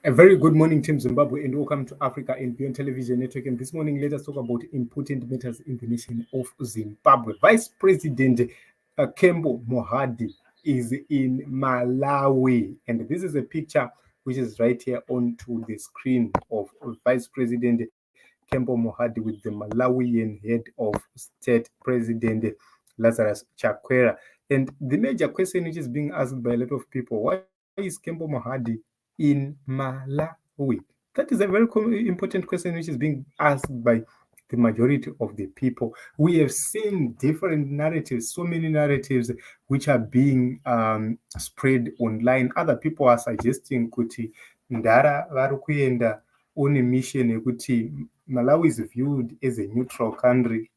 A very good morning, Team Zimbabwe, and welcome to Africa and Beyond Television Network. And this morning, let us talk about important matters in the nation of Zimbabwe. Vice President Kembo Mohadi is in Malawi, and this is a picture which is right here onto the screen of Vice President Kembo Mohadi with the Malawian head of state, President Lazarus Chakwera. And the major question which is being asked by a lot of people, why is Kembo Mohadi in Malawi? That is a very important question which is being asked by the majority of the people. We have seen different narratives, so many narratives which are being spread online. Other people are suggesting kuti Ndara varikuenda on a mission yekuti Malawi is viewed as a neutral country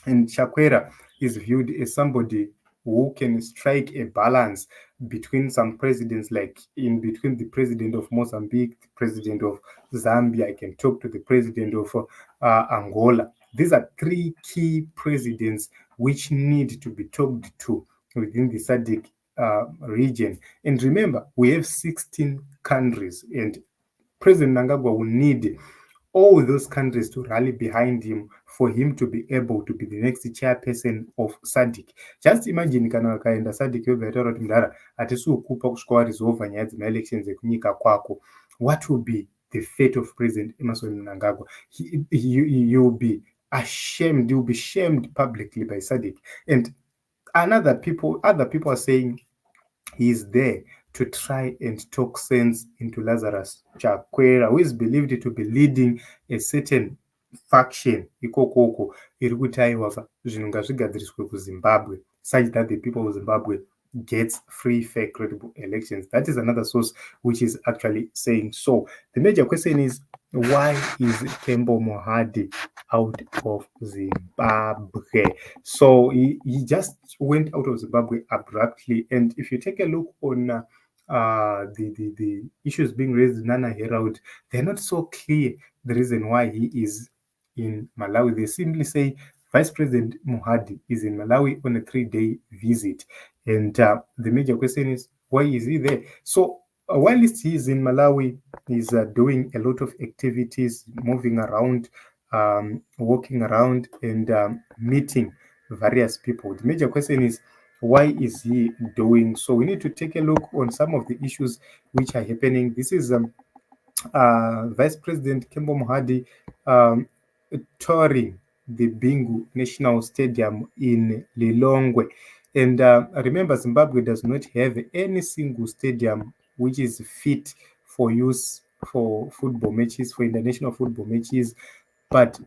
and Chakwera is viewed as somebody who can strike a balance between some presidents, like in between the president of Mozambique, the president of Zambia. I can talk to the president of Angola. These are three key presidents which need to be talked to within the SADC region. And remember, we have 16 countries, and President Mnangagwa will need all those countries to rally behind him for him to be able to be the next chairperson of SADC. Just imagine kana akaenda SADC yobva kuti mudara hatisukupa kusvika waresolva nyaya dzemaelections ekunyika kwako. What will be the fate of President Emmerson Mnangagwa? He will be ashamed. He will be shamed publicly by SADC. And other people are saying he is there to try and talk sense into Lazarus Chakwera, who is believed to be leading a certain faction ikokoko iri kutaiwa zvinhu ngazvigadziriswe kuZimbabwe, such that the people of Zimbabwe gets free, fair, credible elections. That is another source which is actually saying so. The major question is, why is Kembo Mohadi out of Zimbabwe? So he just went out of Zimbabwe abruptly. And if you take a look on the issues being raised in Nana Herald, they're not so clear the reason why he is in Malawi. They simply say Vice President Mohadi is in Malawi on a 3-day visit. And the major question is, why is he there? So while he is in Malawi, he's doing a lot of activities, moving around, walking around, and meeting various people. The major question is, why is he doing so? We need to take a look on some of the issues which are happening. This is Vice President Kembo Mohadi touring the Bingu National Stadium in Lilongwe. And remember, Zimbabwe does not have any single stadium which is fit for use for football matches, for international football matches, but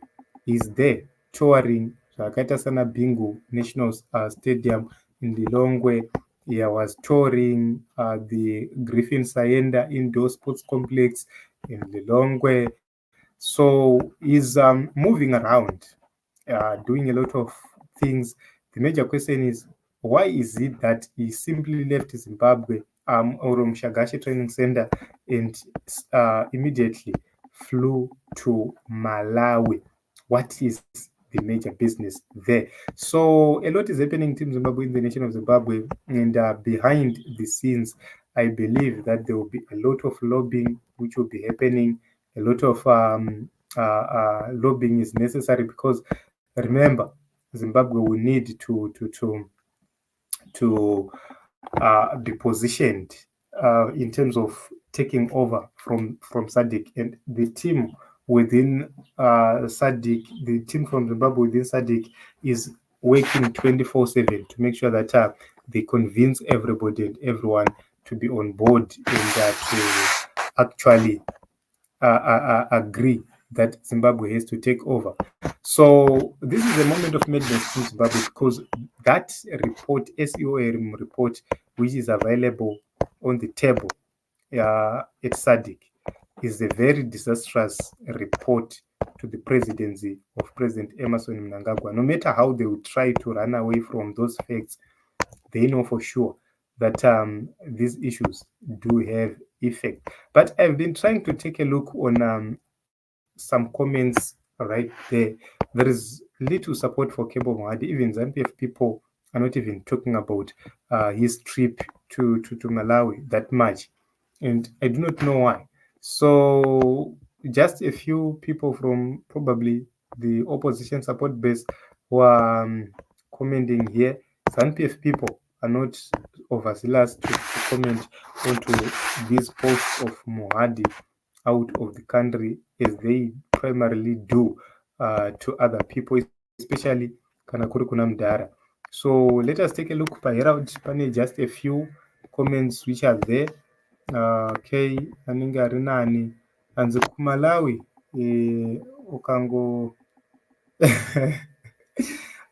he's there touring Zvakaita Sana Bingu National Stadium in Lilongwe. He was touring the Griffin Sayenda Indoor Sports Complex in Lilongwe. So he's moving around, doing a lot of things. The major question is, why is it that he simply left Zimbabwe or Mshagashi Training Center and immediately flew to Malawi? What is the major business there? So a lot is happening in Zimbabwe, in the nation of Zimbabwe, and behind the scenes, I believe that there will be a lot of lobbying which will be happening. A lot of lobbying is necessary because, remember, Zimbabwe will need to be positioned in terms of taking over from SADC, and the team within SADC, the team from Zimbabwe within SADC is working 24/7 to make sure that they convince everybody and everyone to be on board and to actually agree that Zimbabwe has to take over. So this is a moment of madness in Zimbabwe because that report, SEOM report, which is available on the table at SADC, is a very disastrous report to the presidency of President Emmerson Mnangagwa. No matter how they would try to run away from those facts, they know for sure that these issues do have effect. But I've been trying to take a look on some comments right there. There is little support for Kembo Mohadi. Even ZANU-PF people are not even talking about his trip to Malawi that much. And I do not know why. So just a few people from probably the opposition support base who are commenting here. ZANU-PF people are not overzealous to comment onto these posts of Mohadi out of the country as they primarily do to other people, especially kana kuri kuna mudhara. So let us take a look by Herald. Pane just a few comments which are there. Okay, anenge ari nani anzi kuMalawi ukango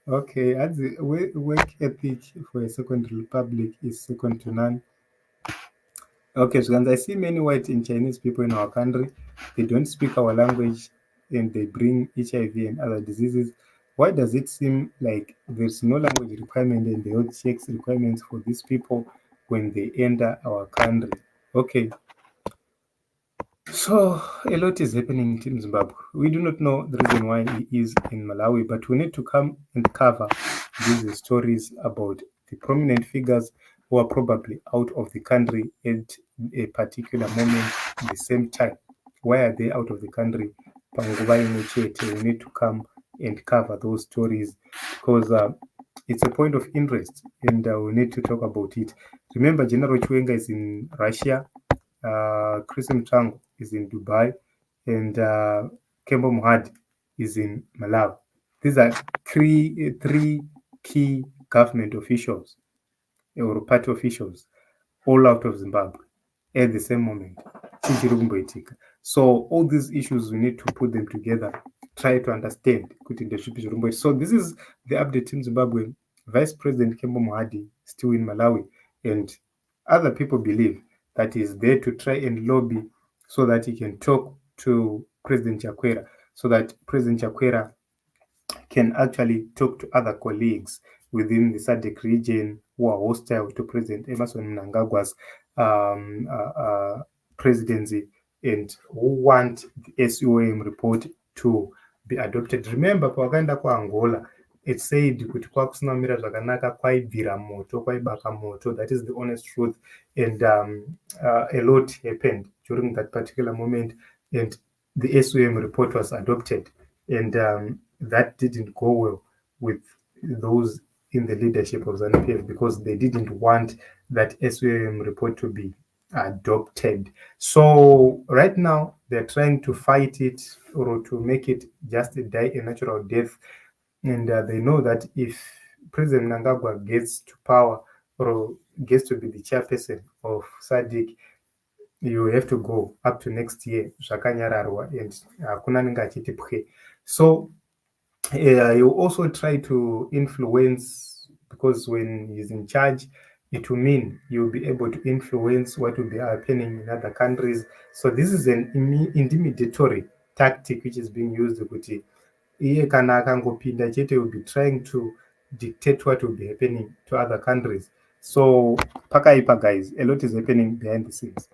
okay, anzi work ethic for a second republic is second to none. Okay, so I see many white and Chinese people in our country. They don't speak our language and they bring HIV and other diseases. Why does it seem like there's no language requirement and the health checks requirements for these people when they enter our country? Okay, so a lot is happening in Zimbabwe. We do not know the reason why he is in Malawi, but we need to come and cover these stories about the prominent figures who are probably out of the country at a particular moment at the same time. Why are they out of the country? We need to come and cover those stories because it's a point of interest and we need to talk about it. Remember, General Chiwenga is in Russia. Chris Mtango is in Dubai, and Kembo Mohadi is in Malawi. These are three key government officials or party officials all out of Zimbabwe at the same moment. So all these issues, we need to put them together, try to understand. So this is the update in Zimbabwe. Vice President Kembo Mohadi still in Malawi, and other people believe that he's there to try and lobby so that he can talk to President Chakwera, so that President Chakwera can actually talk to other colleagues within the SADC region who are hostile to President Emerson Mnangagwa's presidency and who want the SOM report to be adopted. Remember, pawakaenda kuAngola, it said kuti kwakusina kumira zvakanaka, kwaibvira moto, kwaibaka moto. That is the honest truth. And a lot happened during that particular moment, and the SOM report was adopted. And that didn't go well with those in the leadership of ZANU-PF because they didn't want that SOM report to be adopted. So right now they're trying to fight it or to make it just a natural death. And they know that if President Mnangagwa gets to power or gets to be the chairperson of SADC, you have to go up to next year zvakanyararwa and hakuna anenge achiti pwe. So you also try to influence, because when he's in charge, it will mean you'll be able to influence what will be happening in other countries. So this is an intimidatory tactic which is being used. Iye kana akangopinda chete will be trying to dictate what will be happening to other countries. So pakaipa, guys, a lot is happening behind the scenes.